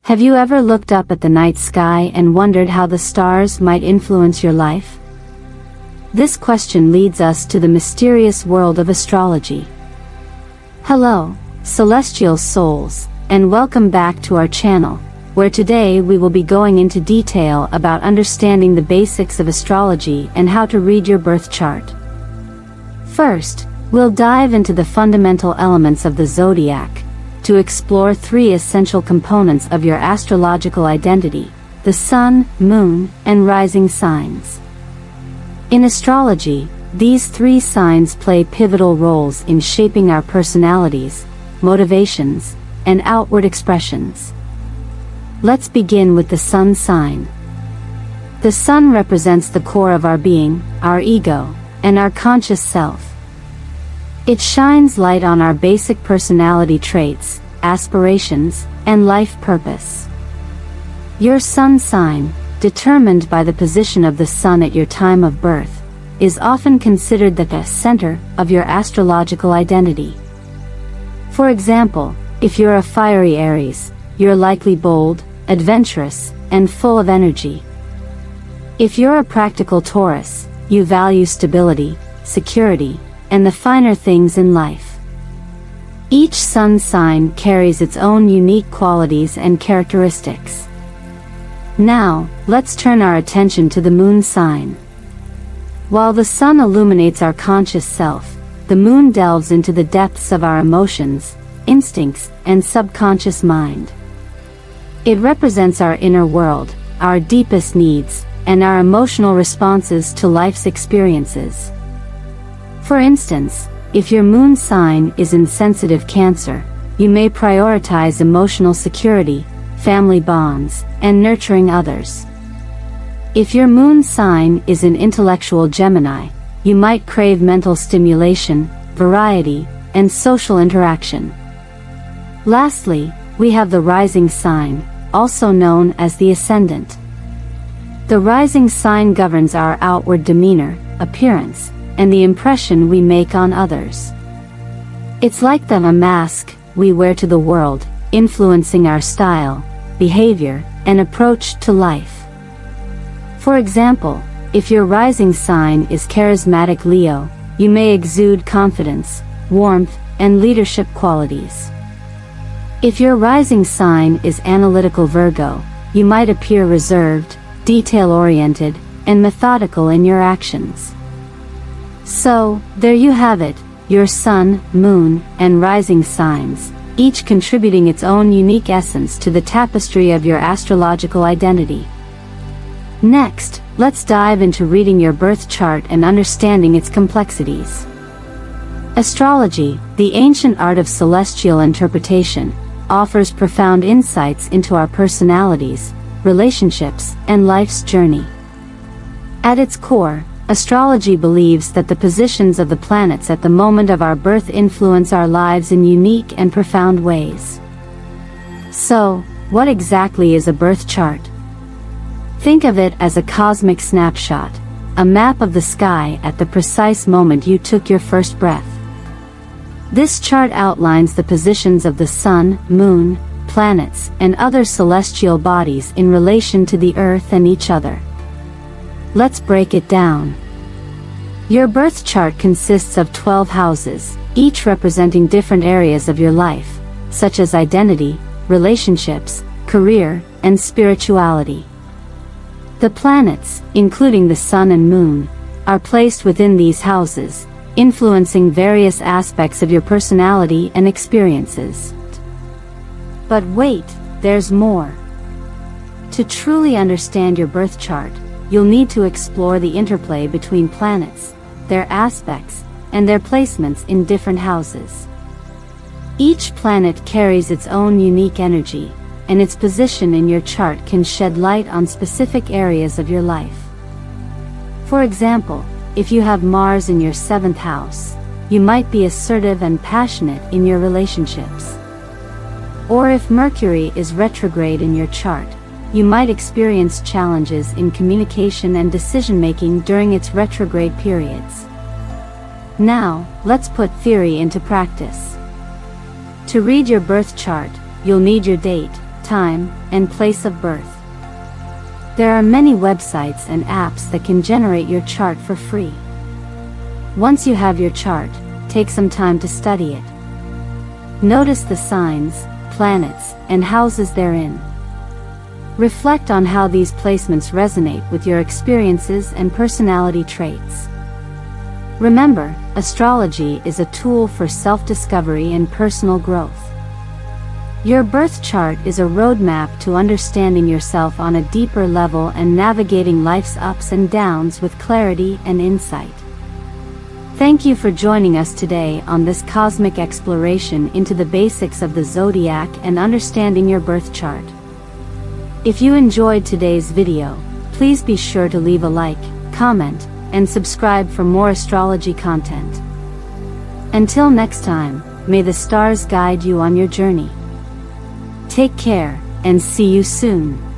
Have you ever looked up at the night sky and wondered how the stars might influence your life? This question leads us to the mysterious world of astrology. Hello, celestial souls, and welcome back to our channel, where today we will be going into detail about understanding the basics of astrology and how to read your birth chart. First, we'll dive into the fundamental elements of the zodiac, to explore three essential components of your astrological identity: the sun, moon, and rising signs. In astrology, these three signs play pivotal roles in shaping our personalities, motivations, and outward expressions. Let's begin with the sun sign. The sun represents the core of our being, our ego, and our conscious self. It shines light on our basic personality traits, aspirations, and life purpose. Your sun sign, determined by the position of the sun at your time of birth, is often considered the center of your astrological identity. For example, if you're a fiery Aries, you're likely bold, adventurous, and full of energy. If you're a practical Taurus, you value stability, security, and the finer things in life. Each sun sign carries its own unique qualities and characteristics. Now, let's turn our attention to the moon sign. While the sun illuminates our conscious self, the moon delves into the depths of our emotions, instincts, and subconscious mind. It represents our inner world, our deepest needs, and our emotional responses to life's experiences. For instance, if your moon sign is in sensitive Cancer, you may prioritize emotional security, family bonds, and nurturing others. If your moon sign is in intellectual Gemini, you might crave mental stimulation, variety, and social interaction. Lastly, we have the rising sign, also known as the ascendant. The rising sign governs our outward demeanor, appearance, and the impression we make on others. It's like a mask we wear to the world, influencing our style, behavior, and approach to life. For example, if your rising sign is charismatic Leo, you may exude confidence, warmth, and leadership qualities. If your rising sign is analytical Virgo, you might appear reserved, detail-oriented, and methodical in your actions. So, there you have it, your sun, moon, and rising signs, each contributing its own unique essence to the tapestry of your astrological identity. Next, let's dive into reading your birth chart and understanding its complexities. Astrology, the ancient art of celestial interpretation, offers profound insights into our personalities, relationships, and life's journey. At its core, astrology believes that the positions of the planets at the moment of our birth influence our lives in unique and profound ways. So, what exactly is a birth chart? Think of it as a cosmic snapshot, a map of the sky at the precise moment you took your first breath. This chart outlines the positions of the sun, moon, planets, and other celestial bodies in relation to the Earth and each other. Let's break it down. Your birth chart consists of 12 houses, each representing different areas of your life, such as identity, relationships, career, and spirituality. The planets, including the sun and moon, are placed within these houses, influencing various aspects of your personality and experiences. But wait, there's more. To truly understand your birth chart, you'll need to explore the interplay between planets, their aspects, and their placements in different houses. Each planet carries its own unique energy, and its position in your chart can shed light on specific areas of your life. For example, if you have Mars in your 7th house, you might be assertive and passionate in your relationships. Or if Mercury is retrograde in your chart, you might experience challenges in communication and decision-making during its retrograde periods. Now, let's put theory into practice. To read your birth chart, you'll need your date, time, and place of birth. There are many websites and apps that can generate your chart for free. Once you have your chart, take some time to study it. Notice the signs, planets, and houses therein. Reflect on how these placements resonate with your experiences and personality traits. Remember, astrology is a tool for self-discovery and personal growth. Your birth chart is a roadmap to understanding yourself on a deeper level and navigating life's ups and downs with clarity and insight. Thank you for joining us today on this cosmic exploration into the basics of the zodiac and understanding your birth chart. If you enjoyed today's video, please be sure to leave a like, comment, and subscribe for more astrology content. Until next time, may the stars guide you on your journey. Take care, and see you soon.